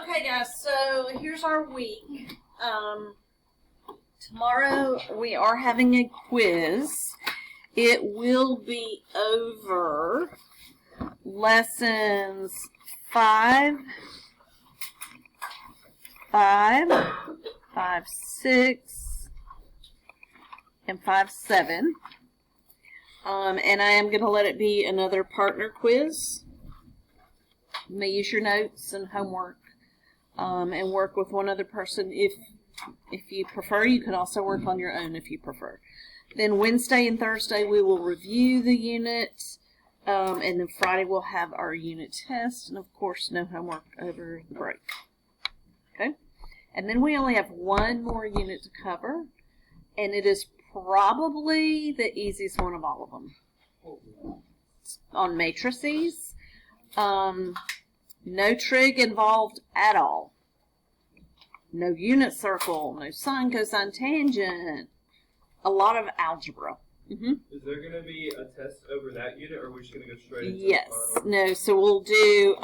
Okay, guys, so here's our week. Tomorrow we are having a quiz. It will be over lessons 5, 6, and 5, 7. And I am going to let it be another partner quiz. You may use your notes and homework and work with one other person if you prefer. You can also work on your own if you prefer. Then Wednesday and Thursday we will review the unit, and then Friday we'll have our unit test, and of course no homework over the break. Okay? And then we only have one more unit to cover, and it is probably the easiest one of all of them. It's on matrices. No trig involved at all. No unit circle, no sine, cosine, tangent. A lot of algebra. Is there going to be a test over that unit, or are we just going to go straight into Yes. the final? No, so we'll do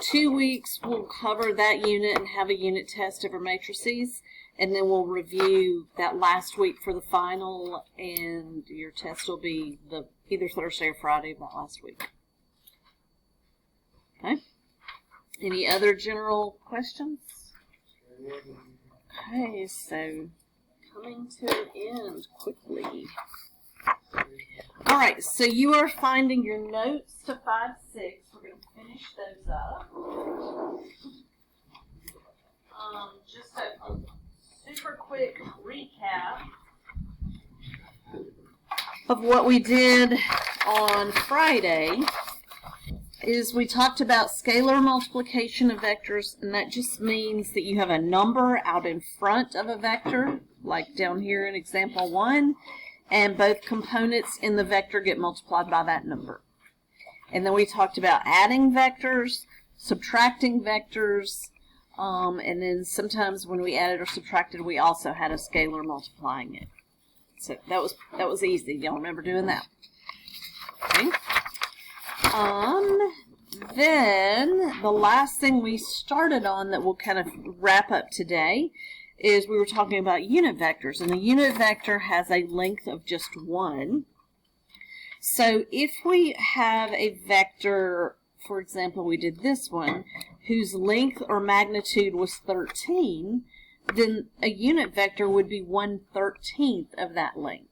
2 weeks. We'll cover that unit and have a unit test over matrices. And then we'll review that last week for the final, and your test will be either Thursday or Friday of that last week. Okay? Any other general questions? Okay, so coming to an end quickly. Alright, so you are finding your notes to 5, 6. We're going to finish those up. Just a super quick recap of what we did on Friday is we talked about scalar multiplication of vectors, and that just means that you have a number out in front of a vector, like down here in example 1, and both components in the vector get multiplied by that number. And then we talked about adding vectors, subtracting vectors, and then sometimes when we added or subtracted, we also had a scalar multiplying it. So that was easy. Y'all remember doing that? Okay. Then the last thing we started on that we'll kind of wrap up today is we were talking about unit vectors, and a unit vector has a length of just 1. So if we have a vector, for example, we did this one, whose length or magnitude was 13, then a unit vector would be 1/13 of that length.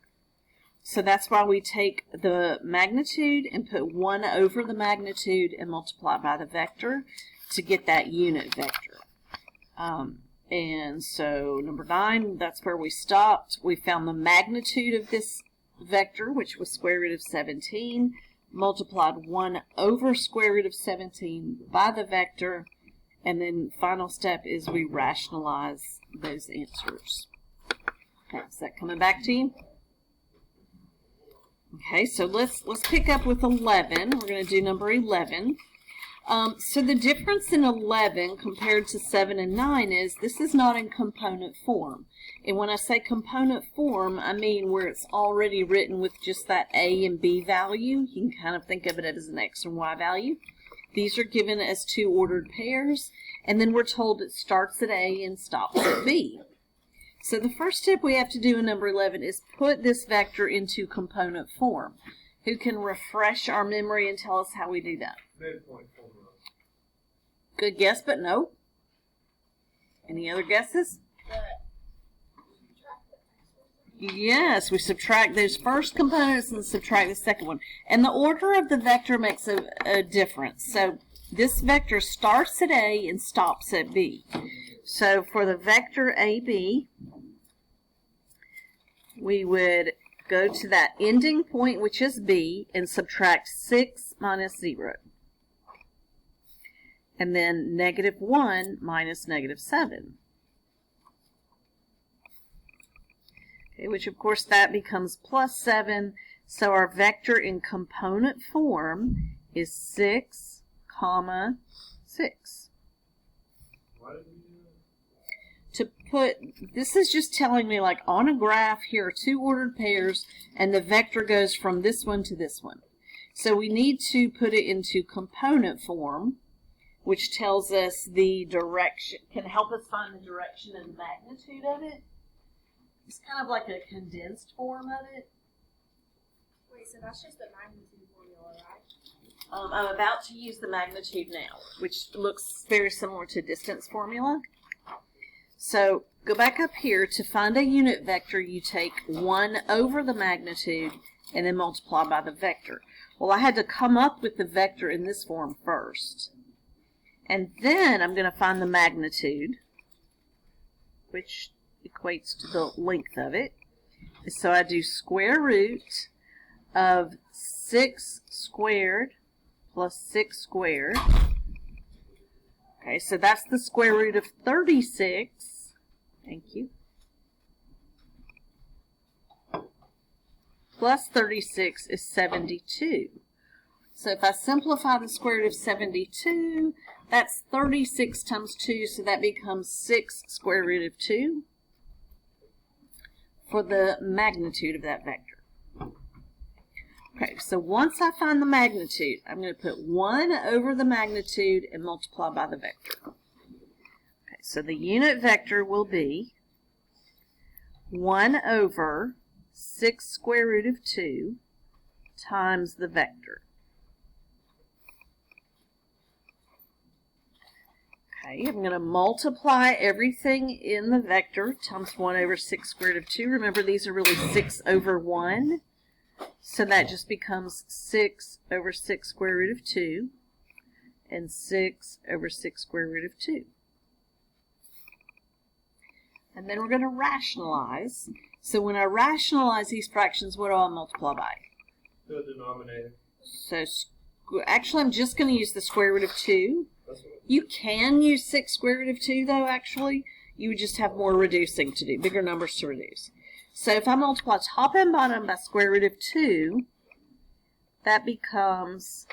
So that's why we take the magnitude and put 1 over the magnitude and multiply by the vector to get that unit vector. And so number 9, that's where we stopped. We found the magnitude of this vector, which was square root of 17, multiplied 1 over square root of 17 by the vector, and then final step is we rationalize those answers. Okay, is that coming back to you? Okay, so let's pick up with 11. We're going to do number 11. So the difference in 11 compared to 7 and 9 is this is not in component form. And when I say component form, I mean where it's already written with just that A and B value. You can kind of think of it as an X and Y value. These are given as 2 ordered pairs, and then we're told it starts at A and stops at B. So the first step we have to do in number 11 is put this vector into component form. Who can refresh our memory and tell us how we do that? Midpoint formula. Good guess, but no. Any other guesses? Yes, we subtract those first components and subtract the second one. And the order of the vector makes a difference. So this vector starts at A and stops at B. So for the vector AB, we would go to that ending point, which is B, and subtract 6 minus 0. And then -1 minus -7. Okay, which of course that becomes +7. So our vector in component form is 6, 6. Why did we do This is just telling me, like, on a graph, here are 2 ordered pairs, and the vector goes from this one to this one. So we need to put it into component form. which tells us the direction, can help us find the direction and magnitude of it. It's kind of like a condensed form of it. Wait, so that's just the magnitude formula, right? I'm about to use the magnitude now, which looks very similar to distance formula. So go back up here. To find a unit vector, you take 1 over the magnitude and then multiply by the vector. Well, I had to come up with the vector in this form first. And then I'm going to find the magnitude, which equates to the length of it. So I do square root of 6 squared plus 6 squared. Okay, so that's the square root of 36. Thank you. Plus 36 is 72. So if I simplify the square root of 72, that's 36 times 2, so that becomes 6 square root of 2 for the magnitude of that vector. Okay, so once I find the magnitude, I'm going to put 1 over the magnitude and multiply by the vector. Okay, so the unit vector will be 1 over 6 square root of 2 times the vector. Okay, I'm going to multiply everything in the vector times 1 over 6 square root of 2. Remember, these are really 6 over 1. So that just becomes 6 over 6 square root of 2 and 6 over 6 square root of 2. And then we're going to rationalize. So when I rationalize these fractions, what do I multiply by? The denominator. So actually, I'm just going to use the square root of 2. That's what. You can use 6 square root of 2, though, actually. You would just have more reducing to do, bigger numbers to reduce. So if I multiply top and bottom by square root of 2, that becomes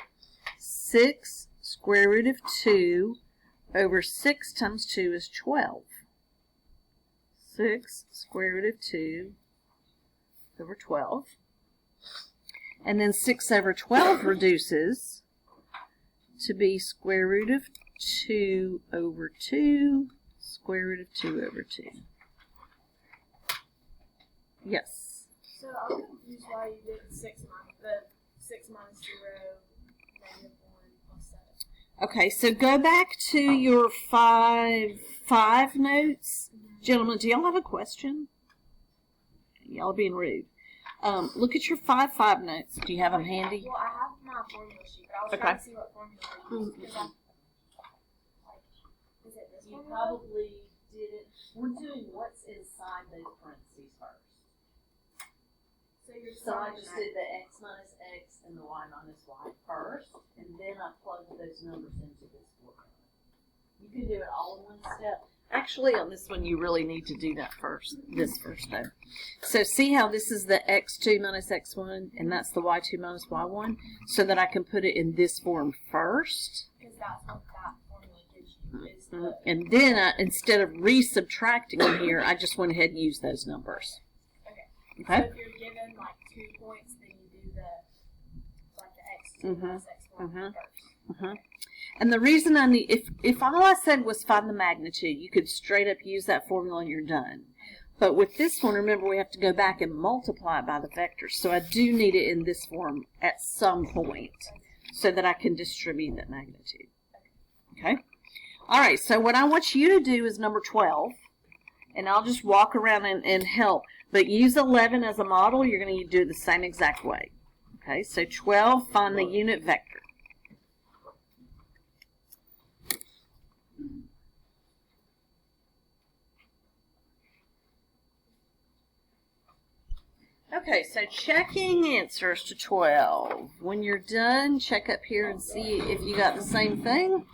6 square root of 2 over 6 times 2 is 12. 6 square root of 2 over 12. And then 6 over 12 reduces to be square root of 2 over 2, square root of 2 over 2. Yes. So I'm confused why you did the 6 minus 0, negative 1 plus 7. Okay, so go back to your 5 notes. Gentlemen, do y'all have a question? Y'all are being rude. Look at your 5 notes. Do you have them handy? Well, I have my formula sheet, but I was Okay. trying to see what formula to use. Because I'm, like, is it this You formula? probably didn't. We're doing what's inside those parentheses first. So you're So I starting just that. did the x minus x and the y minus y first, and then I plugged those numbers into this formula. You can do it all in one step. Actually, on this one, you really need to do that first. This first, though. So see how this is the x2 minus x1, and that's the y2 minus y1, so that I can put it in this form first. Because that's what that formula gives you. Is the, And then, instead of re-subtracting them here, I just went ahead and used those numbers. So Okay? if you're given like 2 points, then you do the x2 minus x1 first. And the reason I need, if all I said was find the magnitude, you could straight up use that formula and you're done. But with this one, remember, we have to go back and multiply it by the vector. So I do need it in this form at some point so that I can distribute that magnitude. Okay? All right, so what I want you to do is number 12. And I'll just walk around and help. But use 11 as a model. You're going to do it the same exact way. Okay, so 12, find the unit vector. Okay, so checking answers to 12. When you're done, check up here and see if you got the same thing.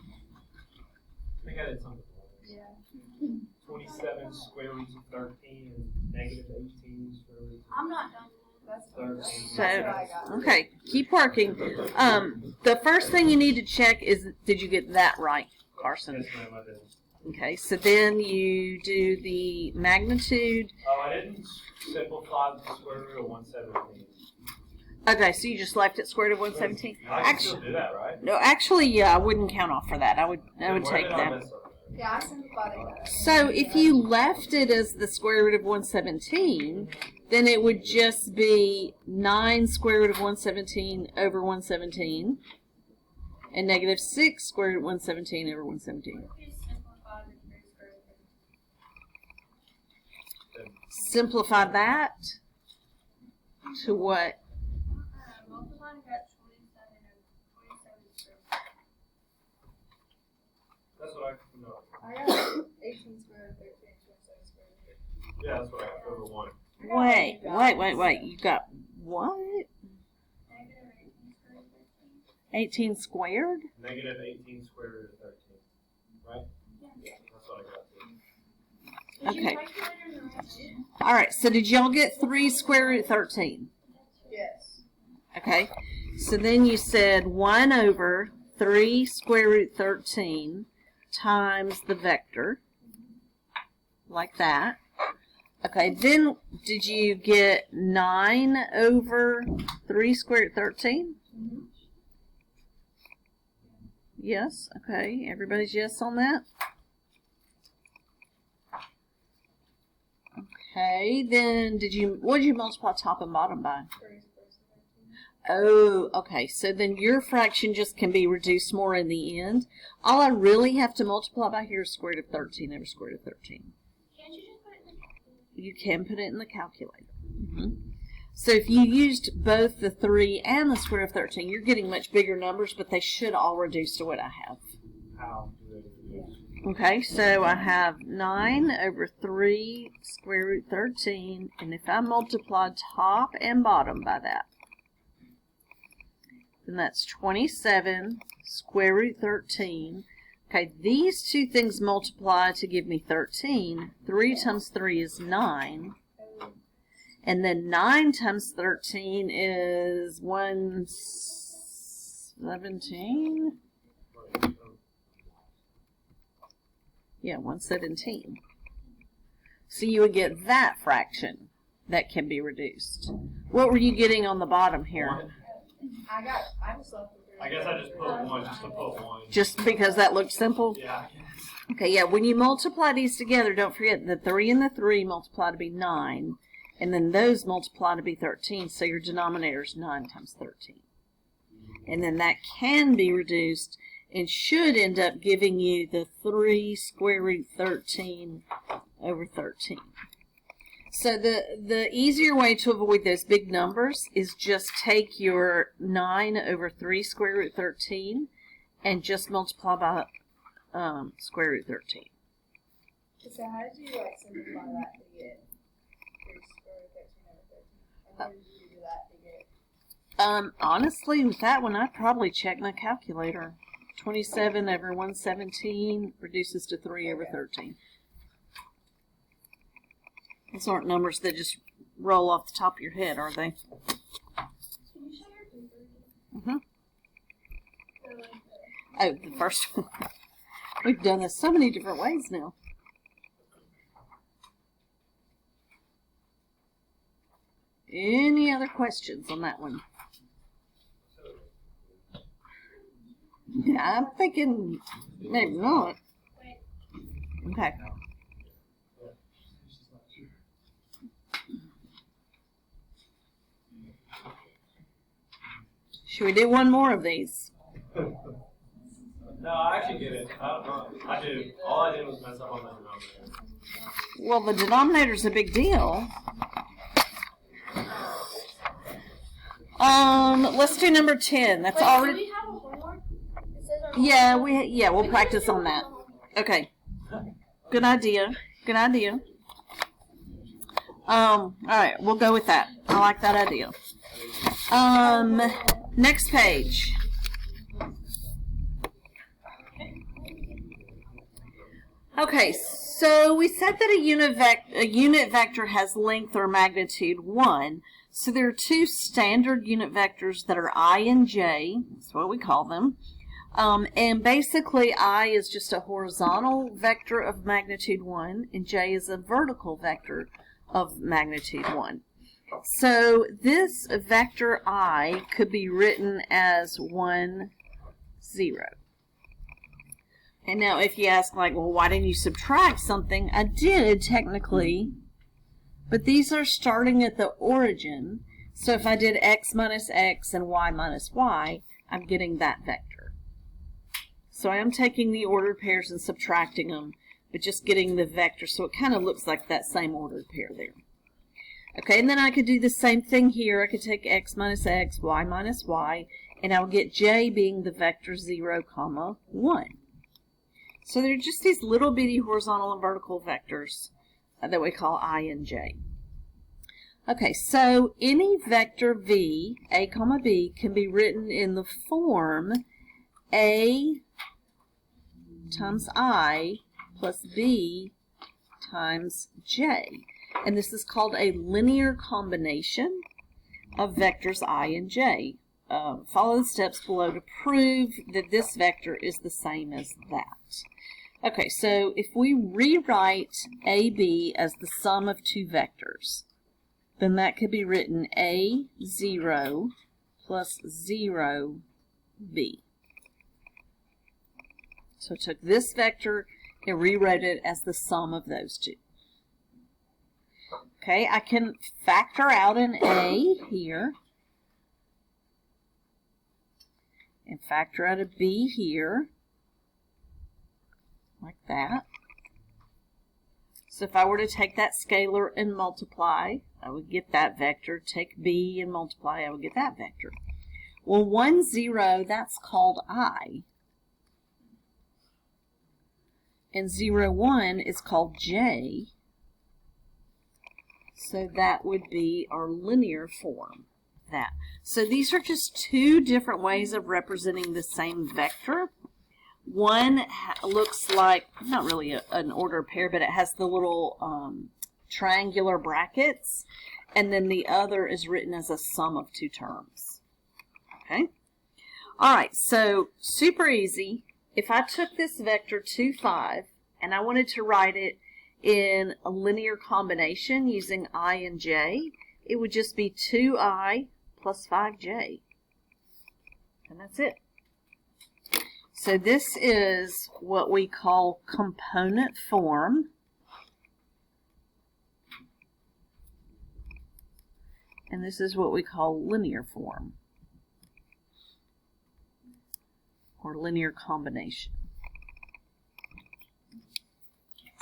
I think I did something wrong. Yeah. 27 square roots of 13 and negative 18 square roots I'm not done. That's of what 13. I got. Okay, keep working. The first thing you need to check is, did you get that right, Carson? Yes, ma'am, I did. Okay, so then you do the magnitude. Oh, I didn't simplify the square root of 117. Okay, so you just left it square root of 117? I can still do that, right? No, actually, yeah, I wouldn't count off for that. I would Then where take did I that. mess up? Yeah, I simplified it. So if you left it as the square root of 117, then it would just be 9 square root of 117 over 117, and negative 6 square root of 117 over 117. Simplify that to what? That's what I know. I got 18 square root, 13, 27 square root. Yeah, that's what I got. Over 1. Wait. You got what? 18 squared? Negative 18 square root of 13. Right? Yeah. That's what I got too. Okay. All right, so did y'all get 3 square root 13? Yes. Okay. So then you said 1 over 3 square root 13 times the vector, like that. Okay, then did you get 9 over 3 square root 13? Mm-hmm. Yes, okay. Everybody's yes on that? Okay, then what did you multiply top and bottom by? 3 square root 13. Oh, okay. So then your fraction just can be reduced more in the end. All I really have to multiply by here is square root of 13 over square root of 13. Can't you just put it in the calculator? You can put it in the calculator. So if you used both the 3 and the square root of 13, you're getting much bigger numbers, but they should all reduce to what I have. How do they reduce? Okay, so I have 9 over 3 square root 13, and if I multiply top and bottom by that, then that's 27 square root 13. Okay, these two things multiply to give me 13. 3 times 3 is 9. And then 9 times 13 is 117. Yeah, 117. So you would get that fraction that can be reduced. What were you getting on the bottom here? 1. I just left the 3. I guess I just put 1 just to put 1. Just because that looked simple? Yeah, I guess. Okay, yeah, when you multiply these together, don't forget the 3 and the 3 multiply to be 9. And then those multiply to be 13, so your denominator is 9 times 13. And then that can be reduced and should end up giving you the 3 square root 13 over 13. So the easier way to avoid those big numbers is just take your 9 over 3 square root 13 and just multiply by square root 13. So how did you simplify that to get 3 square root 13 over 13? And how did you do that to get? Honestly, with that one, I'd probably check my calculator. 27 over 117 reduces to 3 over 13. Those aren't numbers that just roll off the top of your head, are they? Can you show your paper? Mm-hmm. So, like, Oh, the first one. We've done this so many different ways now. Any other questions on that one? Yeah, I'm thinking maybe not. Okay. Should we do one more of these? No, I actually get it. I don't know. I do. All I did was mess up on the denominator. Well, the denominator's a big deal. Let's do number 10. That's wait, already. do we have a homework? It says our Yeah, we'll practice on that. Okay. Good idea. Good idea. All right, we'll go with that. I like that idea. Next page. Okay, so we said that a unit vector has length or magnitude 1. So there are two standard unit vectors that are I and J. That's what we call them. And basically I is just a horizontal vector of magnitude 1 and J is a vertical vector of magnitude 1. So this vector I could be written as 1, 0. And now if you ask, like, well, why didn't you subtract something? I did, technically. But these are starting at the origin. So if I did x minus x and y minus y, I'm getting that vector. So I am taking the ordered pairs and subtracting them, but just getting the vector. So it kind of looks like that same ordered pair there. Okay, and then I could do the same thing here. I could take x minus x, y minus y, and I'll get j being the vector 0, 1. So they're just these little bitty horizontal and vertical vectors that we call I and j. Okay, so any vector v, a comma b, can be written in the form a times I plus b times j. And this is called a linear combination of vectors I and j. Follow the steps below to prove that this vector is the same as that. Okay, so if we rewrite AB as the sum of two vectors, then that could be written A0 plus 0B. So I took this vector and rewrote it as the sum of those two. Okay, I can factor out an A here and factor out a B here, like that. So if I were to take that scalar and multiply, I would get that vector. Take B and multiply, I would get that vector. Well, 1, 0, that's called I. And 0, 1 is called j. So that would be our linear form. That. So these are just two different ways of representing the same vector. One looks like, not really an ordered pair, but it has the little triangular brackets. And then the other is written as a sum of two terms. Okay? All right, so super easy. If I took this vector 2, 5, and I wanted to write it in a linear combination using I and j, it would just be 2i plus 5j. And that's it. So this is what we call component form. And this is what we call linear form, or linear combination.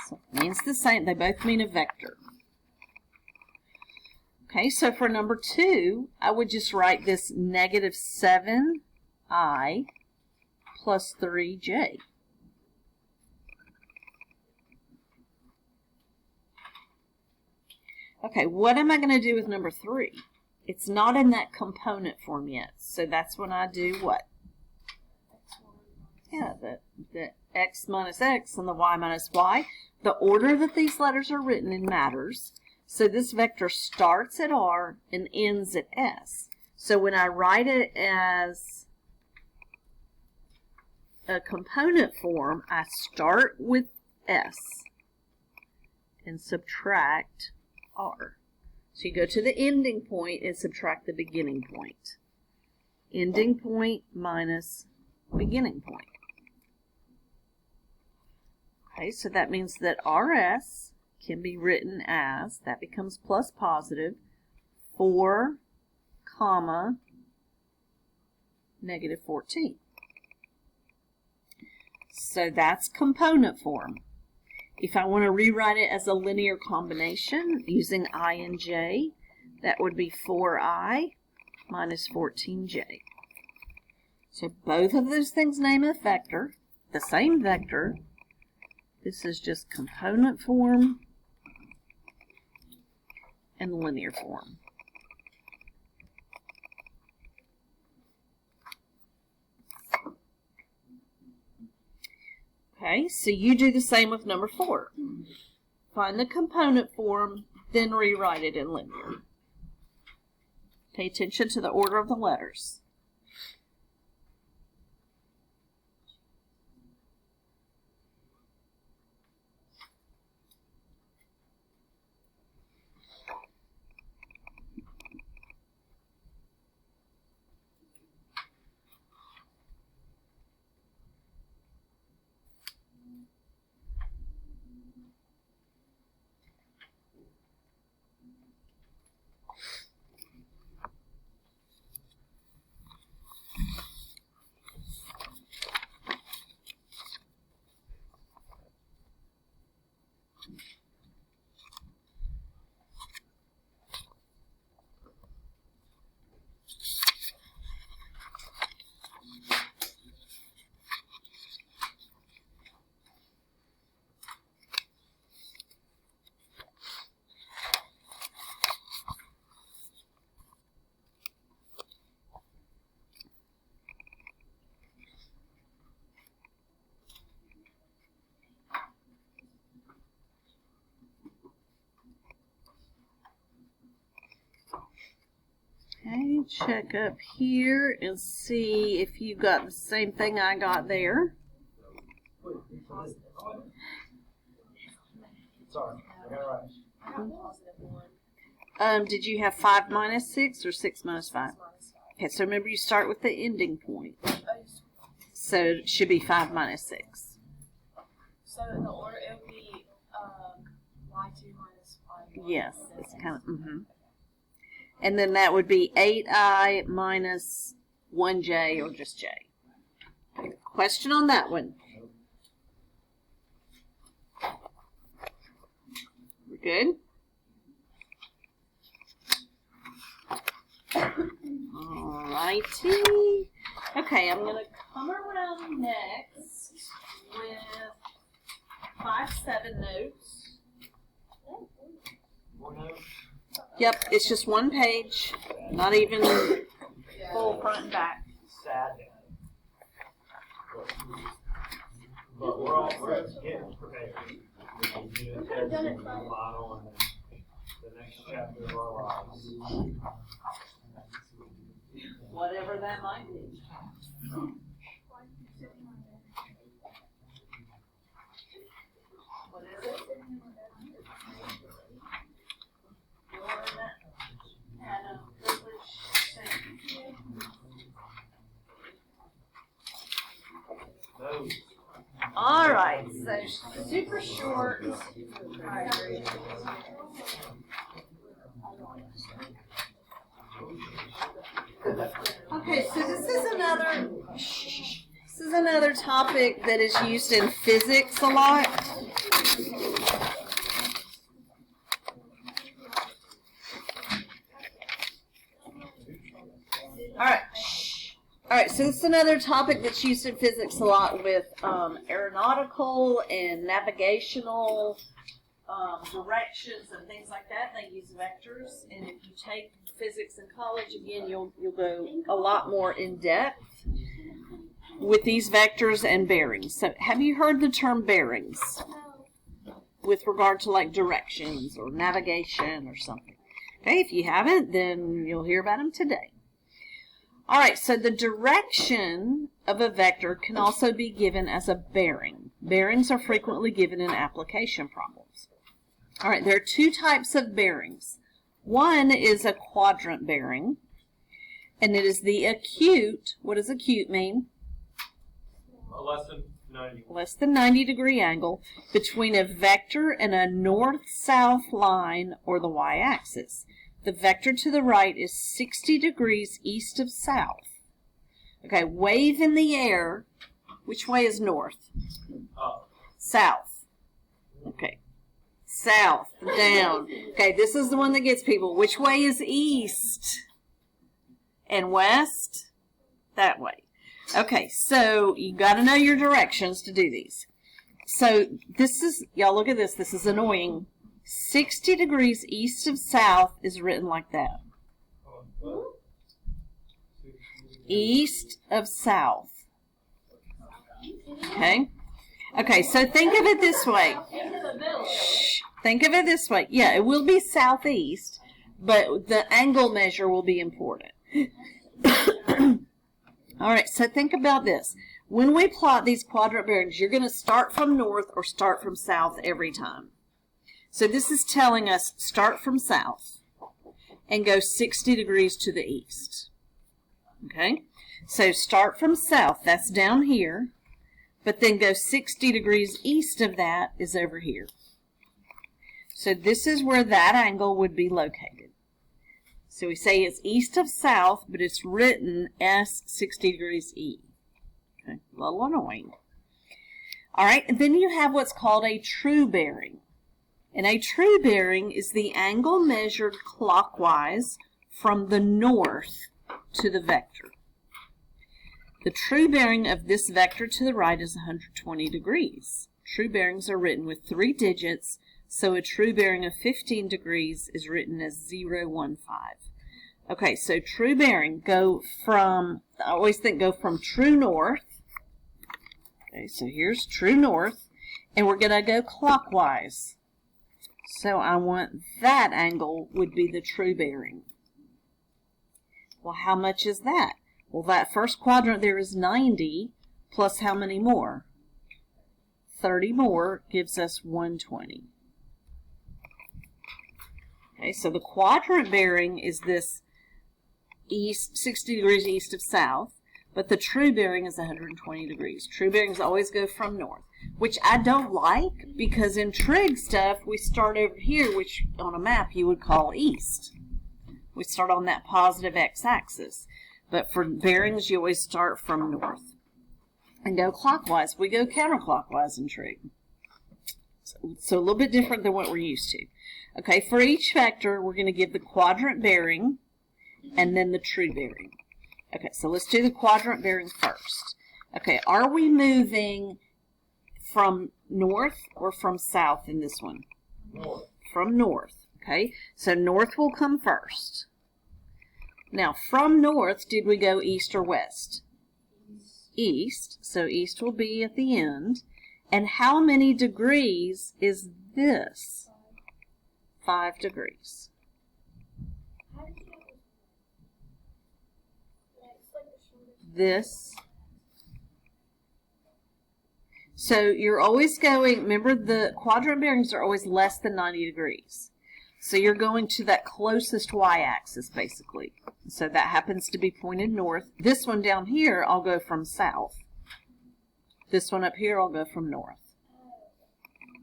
So it means the same. They both mean a vector. Okay, so for number 2, I would just write this negative 7i plus 3j. Okay, what am I going to do with number 3? It's not in that component form yet, so that's when I do what? Yeah, the x minus x and the y minus y. The order that these letters are written in matters. So this vector starts at R and ends at S. So when I write it as a component form, I start with S and subtract R. So you go to the ending point and subtract the beginning point. Ending point minus beginning point. Okay, so that means that RS can be written as, that becomes plus positive, 4, comma, negative 14. So that's component form. If I want to rewrite it as a linear combination using I and j, that would be 4i minus 14j. So both of those things name a vector, the same vector. This is just component form and linear form. Okay, so you do the same with number 4. Find the component form, then rewrite it in linear. Pay attention to the order of the letters. Okay, check up here and see if you got the same thing I got there. Sorry, I got it right. I got +1. Did you have 5 minus 6 or 6 minus 5? Minus 5. Okay, so remember you start with the ending point. Oh, So it should be 5 minus 6. so in the order, it would be y2 minus y1. Yes, it's kind of, And then that would be 8i minus 1j or just j. Question on that one. We're good? Alrighty. Okay, I'm going to come around next with 5-7 notes. More notes? Yep, it's just one page, not even full front and back. Sad. But we're getting prepared. I've done it fine. Model and then the next chapter of our lives. Whatever that might be. What is it? Those. All right, so super short. Okay, so this is another topic that is used in physics a lot. All right, so this is another topic that's used in physics a lot with aeronautical and navigational directions and things like that. They use vectors, and if you take physics in college, again, you'll go a lot more in depth with these vectors and bearings. So, have you heard the term bearings with regard to like directions or navigation or something? Okay, if you haven't, then you'll hear about them today. All right, so the direction of a vector can also be given as a bearing. Bearings are frequently given in application problems. All right, there are two types of bearings. One is a quadrant bearing, and it is the acute. What does acute mean? Less than 90. Less than 90 degree angle between a vector and a north-south line or the y-axis. The vector to the right is 60 degrees east of south. Okay, wave in the air. Which way is north? Up. South. Okay. South, down. Okay, this is the one that gets people. Which way is east? And west? That way. Okay, so you got to know your directions to do these. So this is, y'all look at this. This is annoying. 60 degrees east of south is written like that. East of south. Okay? Okay, so think of it this way. Shh. Think of it this way. Yeah, it will be southeast, but the angle measure will be important. All right, so think about this. When we plot these quadrant bearings, you're going to start from north or start from south every time. So this is telling us start from south and go 60 degrees to the east. Okay? So start from south, that's down here, but then go 60 degrees east of that is over here. So this is where that angle would be located. So we say it's east of south, but it's written S 60 degrees E. Okay, a little annoying. All right, and then you have what's called a true bearing. And a true bearing is the angle measured clockwise from the north to the vector. The true bearing of this vector to the right is 120 degrees. True bearings are written with 3 digits, so a true bearing of 15 degrees is written as 015. Okay, so true bearing, go from, I always think go from true north. Okay, so here's true north, and we're going to go clockwise. So I want that angle would be the true bearing. Well, how much is that? Well, that first quadrant there is 90, plus how many more? 30 more gives us 120. Okay, so the quadrant bearing is this east, 60 degrees east of south, but the true bearing is 120 degrees. True bearings always go from north, which I don't like, because in trig stuff, we start over here, which on a map you would call east. We start on that positive x-axis. But for bearings, you always start from north and go clockwise. We go counterclockwise in trig. So a little bit different than what we're used to. Okay, for each vector, we're going to give the quadrant bearing and then the true bearing. Okay, so let's do the quadrant bearing first. Okay, are we moving from north or from south in this one? North. From north. Okay, so north will come first. Now, from north, did we go east or west? East. So east will be at the end. And how many degrees is this? 5 degrees. This. So you're always going, remember the quadrant bearings are always less than 90 degrees. So you're going to that closest y-axis, basically. So that happens to be pointed north. This one down here, I'll go from south. This one up here, I'll go from north.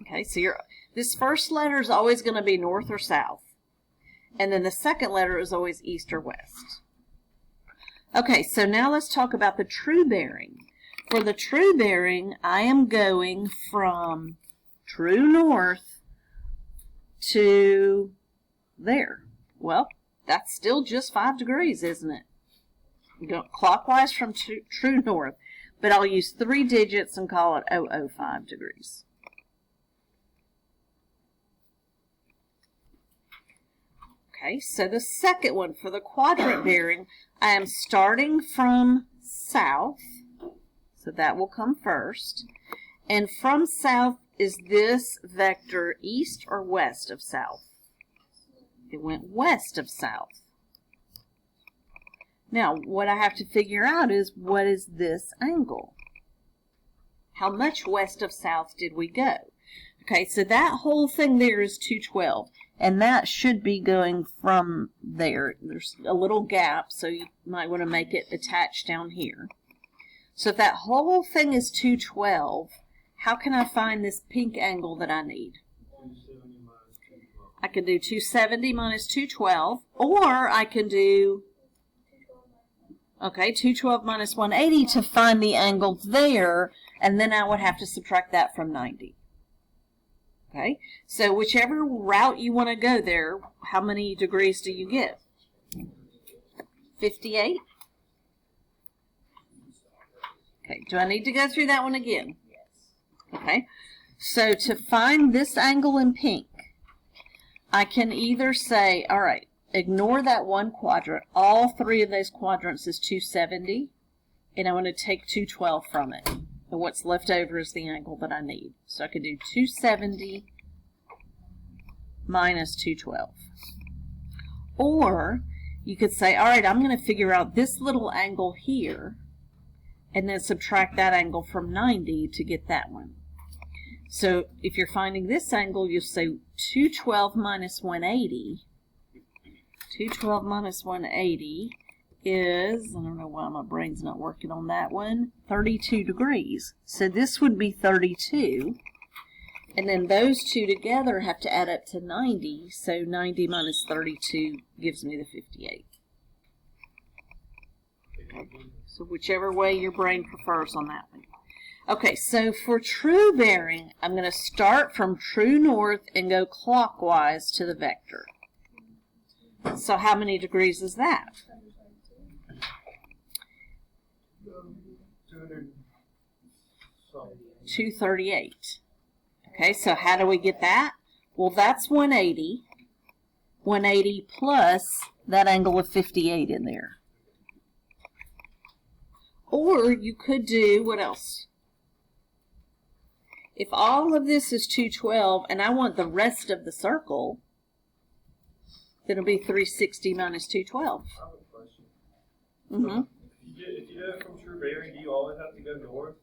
Okay, so this first letter is always going to be north or south. And then the second letter is always east or west. Okay, so now let's talk about the true bearing. For the true bearing, I am going from true north to there. Well, that's still just 5 degrees, isn't it? Go clockwise from true north, but I'll use 3 digits and call it 005 degrees. Okay, so the second one for the quadrant bearing, I am starting from south, so that will come first, and from south is this vector east or west of south? It went west of south. Now, what I have to figure out is, what is this angle? How much west of south did we go? Okay, so that whole thing there is 212, and that should be going from there. There's a little gap, so you might want to make it attached down here. So if that whole thing is 212, how can I find this pink angle that I need? 270 minus 212. I can do 270 minus 212, or I can do, okay, 212 minus 180 to find the angle there, and then I would have to subtract that from 90. Okay, so whichever route you want to go there, how many degrees do you get? 58? Okay, do I need to go through that one again? Okay, so to find this angle in pink, I can either say, all right, ignore that one quadrant. All 3 of those quadrants is 270, and I want to take 212 from it. And what's left over is the angle that I need. So I could do 270 minus 212. Or you could say, all right, I'm going to figure out this little angle here, and then subtract that angle from 90 to get that one. So if you're finding this angle, you'll say 212 minus 180. 212 minus 180 is, I don't know why my brain's not working on that one, 32 degrees. So this would be 32. And then those two together have to add up to 90. So 90 minus 32 gives me the 58. Okay. So whichever way your brain prefers on that one. Okay, so for true bearing, I'm going to start from true north and go clockwise to the vector. So how many degrees is that? 238. Okay, so how do we get that? Well, that's 180. 180 plus that angle of 58 in there. Or you could do, what else? If all of this is 212 and I want the rest of the circle, then it'll be 360 minus 212. I have a question. Mm-hmm. If you go from true bearing, do you always have to go north?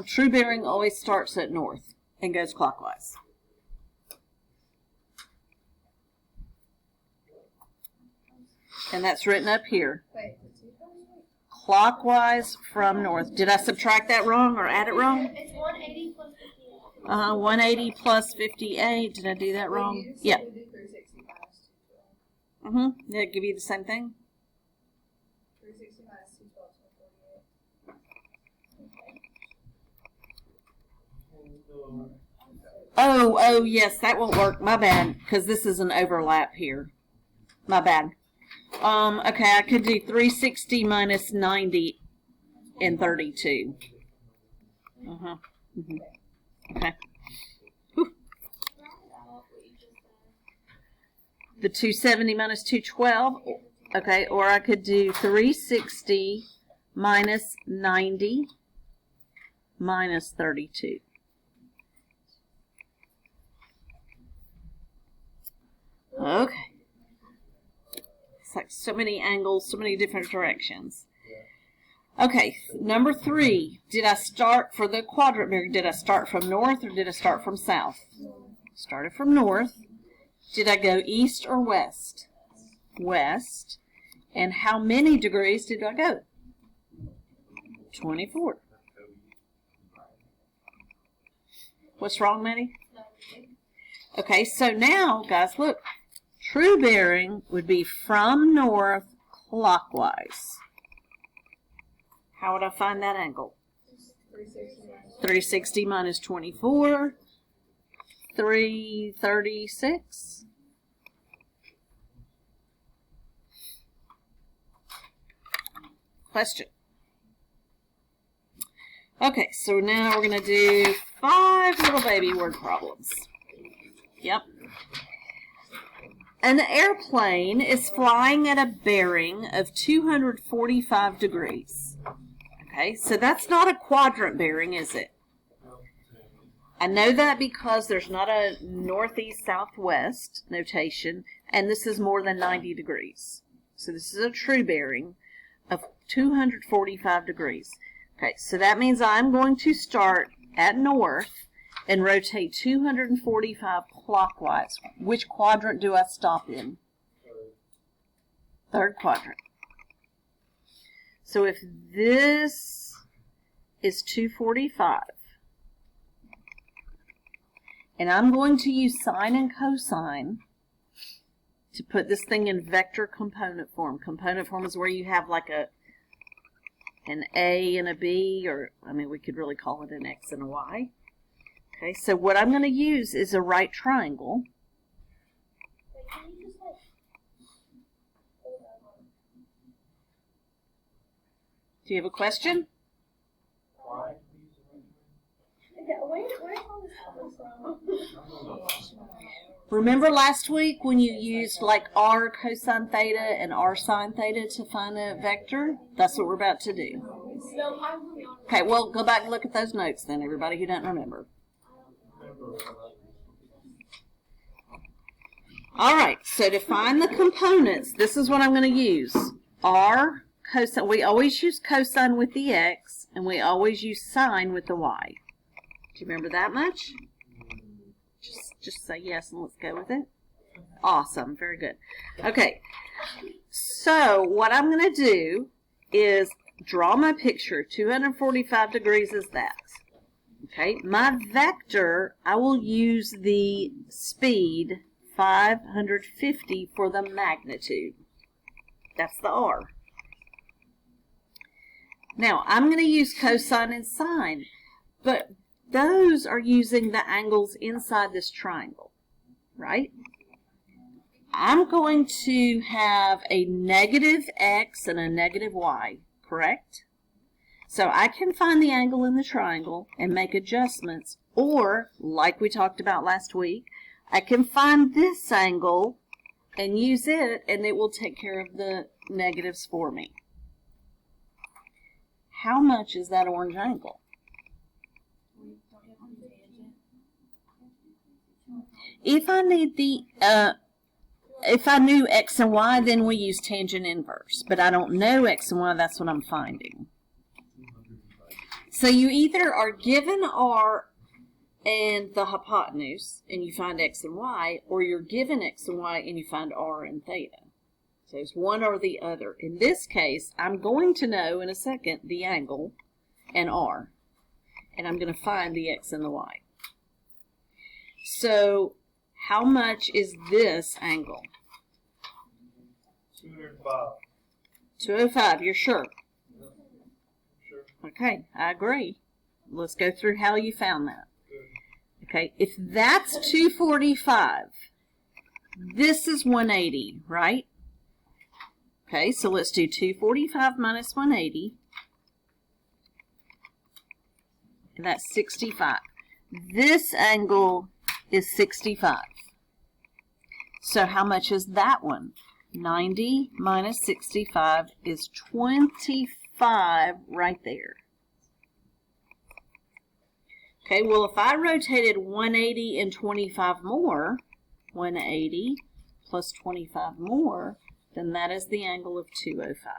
True bearing always starts at north and goes clockwise. And that's written up here. Wait, Clockwise from north. Did I subtract that wrong or add it wrong? It's 180 plus 58. 180 plus 58. Did I do that wrong? Yeah. We do 360 minus 212. Mm-hmm. Did it give you the same thing? 360 minus 212 is 148. Oh, yes, that won't work. My bad, because this is an overlap here. My bad. Okay, I could do 360 minus 90 and 32. Uh-huh. Mm-hmm. Okay. Whew. The 270 minus 212. Okay, or I could do 360 minus 90 minus 32. Okay. It's like so many angles, so many different directions. Okay, number 3. Did I start for the quadrant bearing? Did I start from north or did I start from south? Started from north. Did I go east or west? West. And how many degrees did I go? 24. What's wrong, Maddie? Okay, so now, guys, look. True bearing would be from north clockwise. How would I find that angle? 360 minus 24. 336. Question. Okay, so now we're going to do 5 little baby word problems. Yep. An airplane is flying at a bearing of 245 degrees. Okay, so that's not a quadrant bearing, is it? I know that because there's not a northeast-southwest notation, and this is more than 90 degrees. So this is a true bearing of 245 degrees. Okay, so that means I'm going to start at north and rotate 245 clockwise. Which quadrant do I stop in? Third quadrant. So if this is 245, and I'm going to use sine and cosine to put this thing in vector component form. Component form is where you have like an A and a B, or, I mean, we could really call it an X and a Y. Okay, so what I'm going to use is a right triangle. Wait, can you just hold on. Do you have a question? Why? Yeah, where's all this coming from? Remember last week when you used like r cosine theta and r sine theta to find a vector? That's what we're about to do. No, I'm really on. Okay, well, go back and look at those notes then, everybody who doesn't remember. All right, so to find the components, this is what I'm going to use. R cosine. We always use cosine with the x, and we always use sine with the y. Do you remember that much? Just say yes and let's go with it. Awesome, very good. Okay, so what I'm going to do is draw my picture. 245 degrees is that. Okay, my vector, I will use the speed 550 for the magnitude. That's the R. Now, I'm going to use cosine and sine, but those are using the angles inside this triangle, right? I'm going to have a negative x and a negative y, correct? So I can find the angle in the triangle and make adjustments, or, like we talked about last week, I can find this angle and use it, and it will take care of the negatives for me. How much is that orange angle? If I need the, if I knew x and y, then we use tangent inverse. But I don't know x and y, that's what I'm finding. So you either are given r and the hypotenuse, and you find x and y, or you're given x and y, and you find r and theta. So it's one or the other. In this case, I'm going to know in a second the angle and r, and I'm going to find the x and the y. So how much is this angle? 205. 205, you're sure? Sure. Okay, I agree. Let's go through how you found that. Okay, if that's 245, this is 180, right? Okay, so let's do 245 minus 180. And that's 65. This angle is 65. So how much is that one? 90 minus 65 is 25 right there. Okay, well, if I rotated 180 and 25 more, 180 plus 25 more, then that is the angle of 205.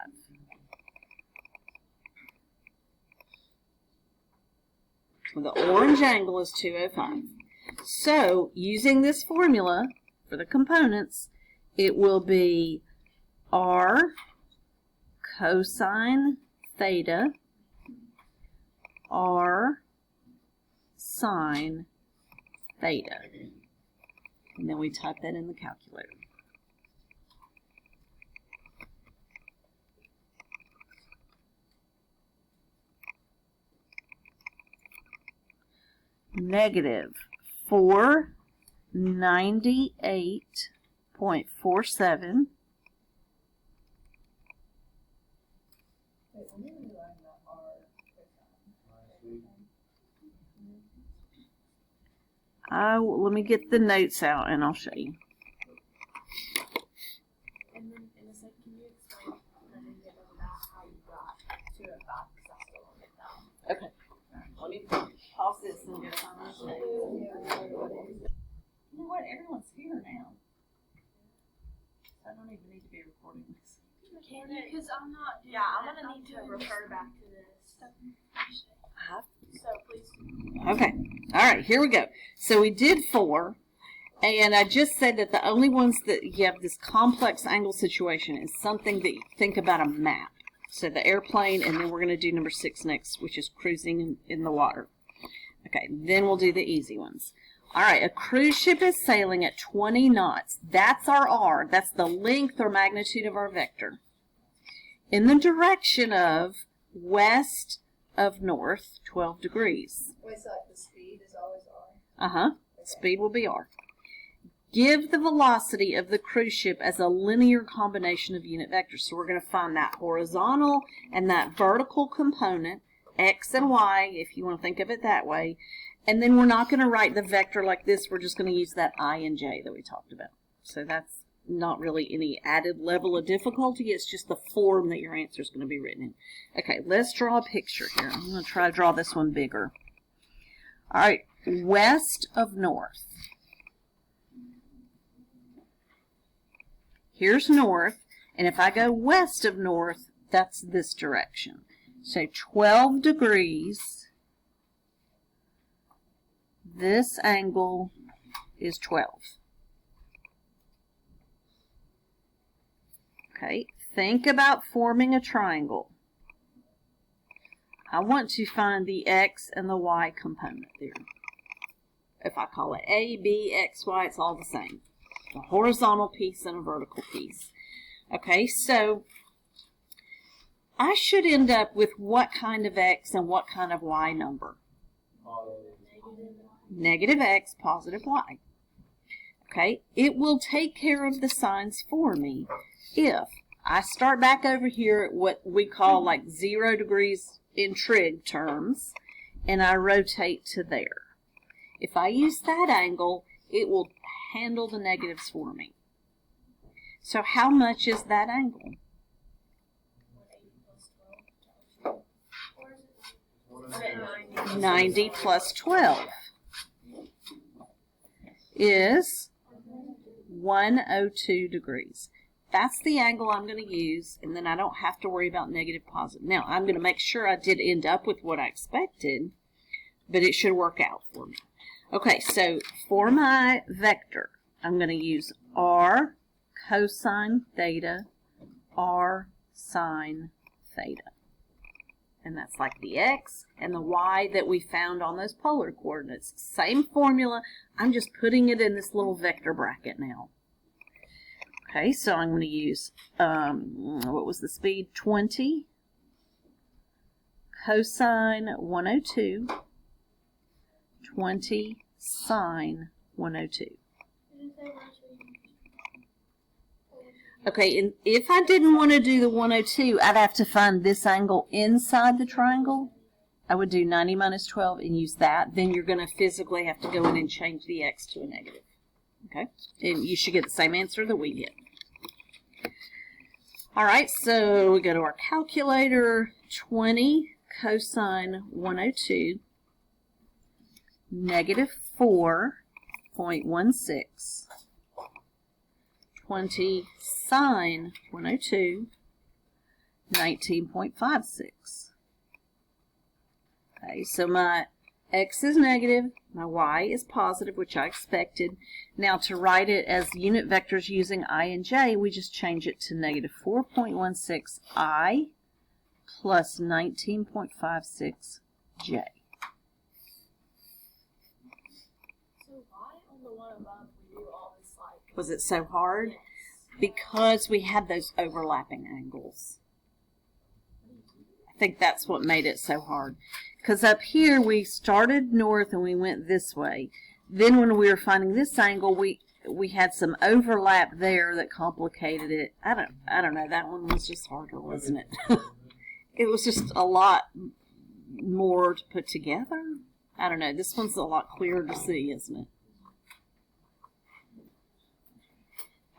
Well, the orange angle is 205. So, using this formula for the components, it will be r cosine theta r sine theta. And then we type that in the calculator. Negative 498.47 let me get the notes out and I'll show you. And then in a second, can you explain I didn't get over that how you got 205 because I still don't get that. Okay. Let me pause this and get on this note. You know what? Everyone's here now. I don't even need to be recording this. Can you? Because I'm not. Yeah, I'm gonna need to refer back to this. So please. Okay. All right, here we go. So we did 4, and I just said that the only ones that you have this complex angle situation is something that you think about a map. So the airplane, and then we're going to do number 6 next, which is cruising in the water. Okay, then we'll do the easy ones. All right, a cruise ship is sailing at 20 knots. That's our R. That's the length or magnitude of our vector. In the direction of west of north, 12 degrees. Wait, so like the speed is always R? Uh-huh. Okay. Speed will be R. Give the velocity of the cruise ship as a linear combination of unit vectors. So we're going to find that horizontal and that vertical component, x and y, if you want to think of it that way. And then we're not going to write the vector like this. We're just going to use that I and j that we talked about. So that's not really any added level of difficulty. It's just the form that your answer is going to be written in. Okay, let's draw a picture here. I'm going to try to draw this one bigger. All right, west of north. Here's north, and if I go west of north, that's this direction. So 12 degrees, this angle is 12. Okay, think about forming a triangle. I want to find the x and the y component there. If I call it A, B, X, Y, it's all the same. A horizontal piece and a vertical piece. Okay, so I should end up with what kind of x and what kind of y number? Negative x, positive y. Okay, it will take care of the signs for me if I start back over here at what we call like 0 degrees in trig terms, and I rotate to there. If I use that angle, it will handle the negatives for me. So how much is that angle? 90 plus 12 is 102 degrees. That's the angle I'm going to use, and then I don't have to worry about negative, positive. Now, I'm going to make sure I did end up with what I expected, but it should work out for me. Okay, so for my vector, I'm going to use r cosine theta, r sine theta. And that's like the x and the y that we found on those polar coordinates. Same formula, I'm just putting it in this little vector bracket now. Okay, so I'm going to use, what was the speed? 20 cosine 102, 20 sine 102. Okay, and if I didn't want to do the 102, I'd have to find this angle inside the triangle. I would do 90 minus 12 and use that. Then you're going to physically have to go in and change the x to a negative. Okay, and you should get the same answer that we get. All right, so we go to our calculator. 20 cosine 102, negative 4.16. 20 sine 102, 19.56. Okay, so my x is negative, my y is positive, which I expected. Now to write it as unit vectors using I and j, we just change it to negative 4.16 I plus 19.56 j. So why on the one above we do all this like? Was it so hard? Because we had those overlapping angles. I think that's what made it so hard. Because up here we started north and we went this way. Then when we were finding this angle, we had some overlap there that complicated it. I don't know. That one was just harder, wasn't it? It was just a lot more to put together. I don't know. This one's a lot clearer to see, isn't it?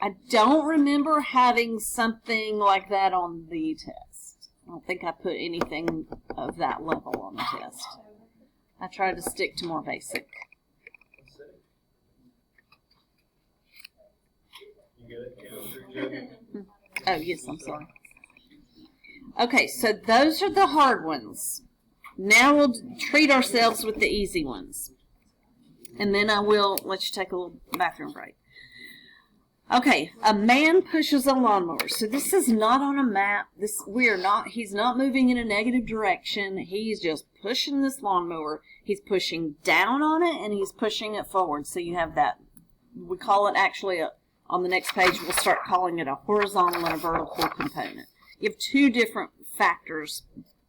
I don't remember having something like that on the test. I don't think I put anything of that level on the test. I tried to stick to more basic. Oh, yes, I'm sorry. Okay, so those are the hard ones. Now we'll treat ourselves with the easy ones. And then I will let you take a little bathroom break. Okay, a man pushes a lawnmower. So this is not on a map. He's not moving in a negative direction. He's just pushing this lawnmower. He's pushing down on it and he's pushing it forward. So you have that. We call it actually, on the next page, we'll start calling it a horizontal and a vertical component. You have two different factors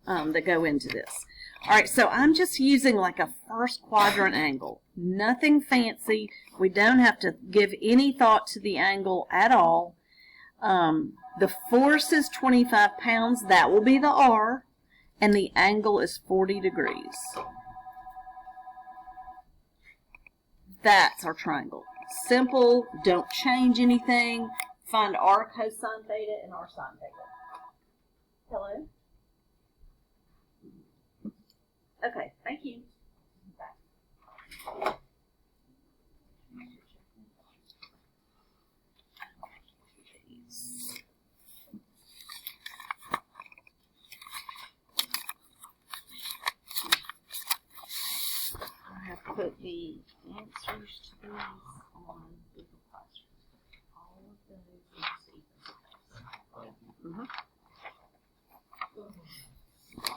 that go into this. All right, so I'm just using like a first quadrant angle. Nothing fancy. We don't have to give any thought to the angle at all. The force is 25 pounds. That will be the R. And the angle is 40 degrees. That's our triangle. Simple. Don't change anything. Find R cosine theta and R sine theta. Hello? Okay, thank you. Bye. I have put the answers to these on Google Classroom. All of those in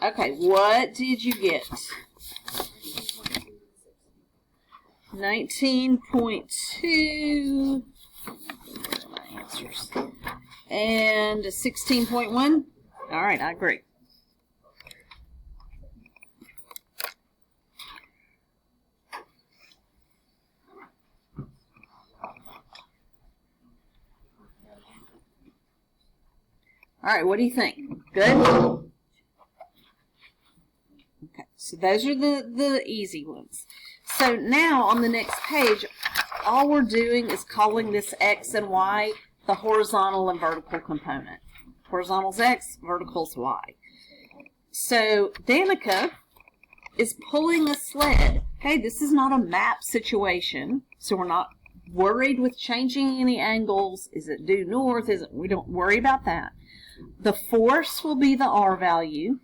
Okay, what did you get? 19.2. My answers. And 16.1. All right, I agree. right, what do you think? Good? Okay, so those are the easy ones. So now on the next page, all we're doing is calling this X and Y the horizontal and vertical component. Horizontal's X, vertical's Y. So Danica is pulling a sled. Okay, this is not a map situation, so we're not worried with changing any angles. Is it due north? We don't worry about that. The force will be the R value.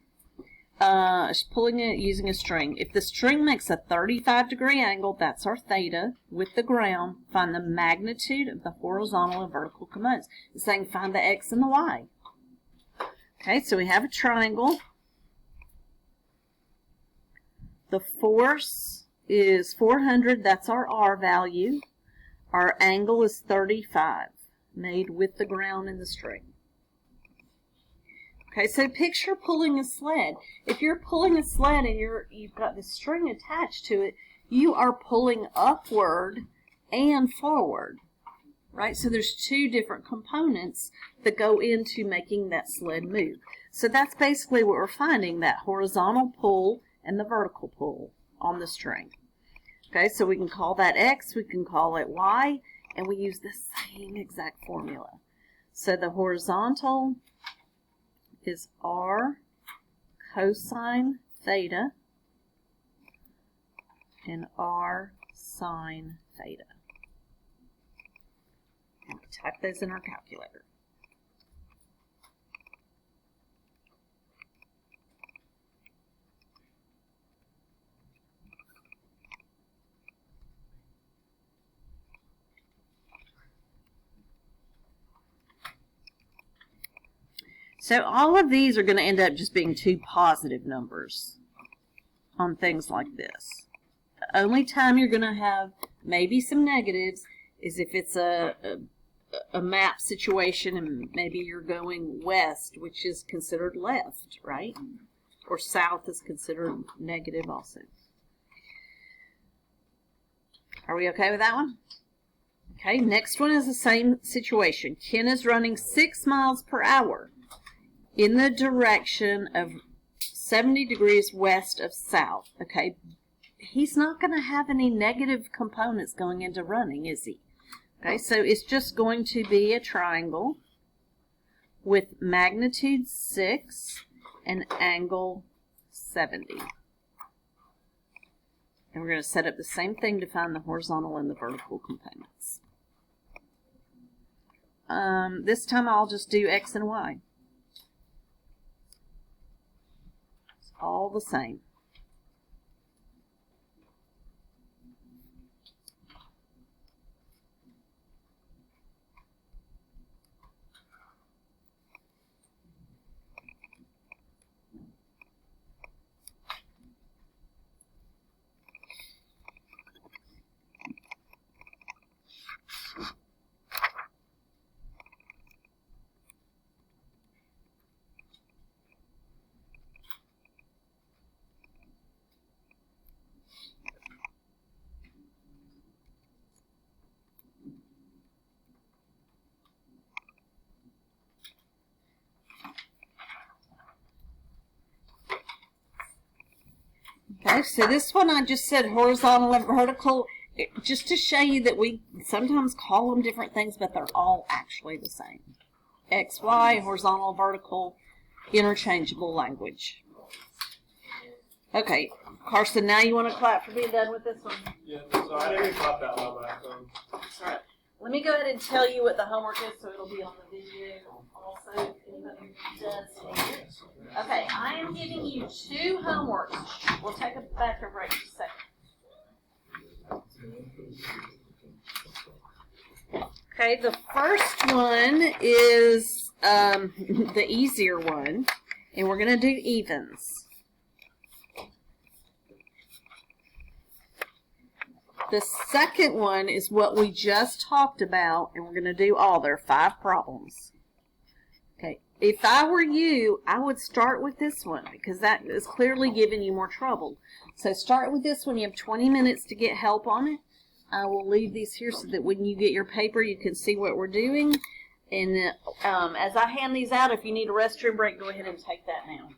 She's pulling it using a string. If the string makes a 35-degree angle, that's our theta with the ground. Find the magnitude of the horizontal and vertical components. It's saying find the X and the Y. Okay, so we have a triangle. The force is 400, that's our R value. Our angle is 35, made with the ground and the string. Okay, so picture pulling a sled. If you're pulling a sled and you've got the string attached to it, you are pulling upward and forward, right? So there's two different components that go into making that sled move. So that's basically what we're finding, that horizontal pull and the vertical pull on the string. Okay, so we can call that X, we can call it Y, and we use the same exact formula. So the horizontal is R cosine theta and R sine theta. And we type those in our calculator. So all of these are going to end up just being two positive numbers on things like this. The only time you're going to have maybe some negatives is if it's a map situation and maybe you're going west, which is considered left, right? Or south is considered negative also. Are we okay with that one? Okay, next one is the same situation. Ken is running 6 miles per hour in the direction of 70 degrees west of south. Okay, he's not going to have any negative components going into running, is he? Okay, so it's just going to be a triangle with magnitude 6 and angle 70. And we're going to set up the same thing to find the horizontal and the vertical components. This time I'll just do X and Y. It's all the same. Okay, so this one I just said horizontal and vertical, just to show you that we sometimes call them different things, but they're all actually the same. X, Y, horizontal, vertical, interchangeable language. Okay, Carson, now you want to clap for being done with this one? Yeah, so I didn't clap that loud back. That's right. Let me go ahead and tell you what the homework is so it'll be on the video also if anybody does need it. Okay, I am giving you 2 homeworks. We'll take a bathroom break in a second. Okay, the first one is the easier one, and we're going to do evens. The second one is what we just talked about, and we're going to do all. There are 5 problems. Okay, if I were you, I would start with this one because that is clearly giving you more trouble. So start with this one. You have 20 minutes to get help on it. I will leave these here so that when you get your paper, you can see what we're doing. And as I hand these out, if you need a restroom break, go ahead and take that now.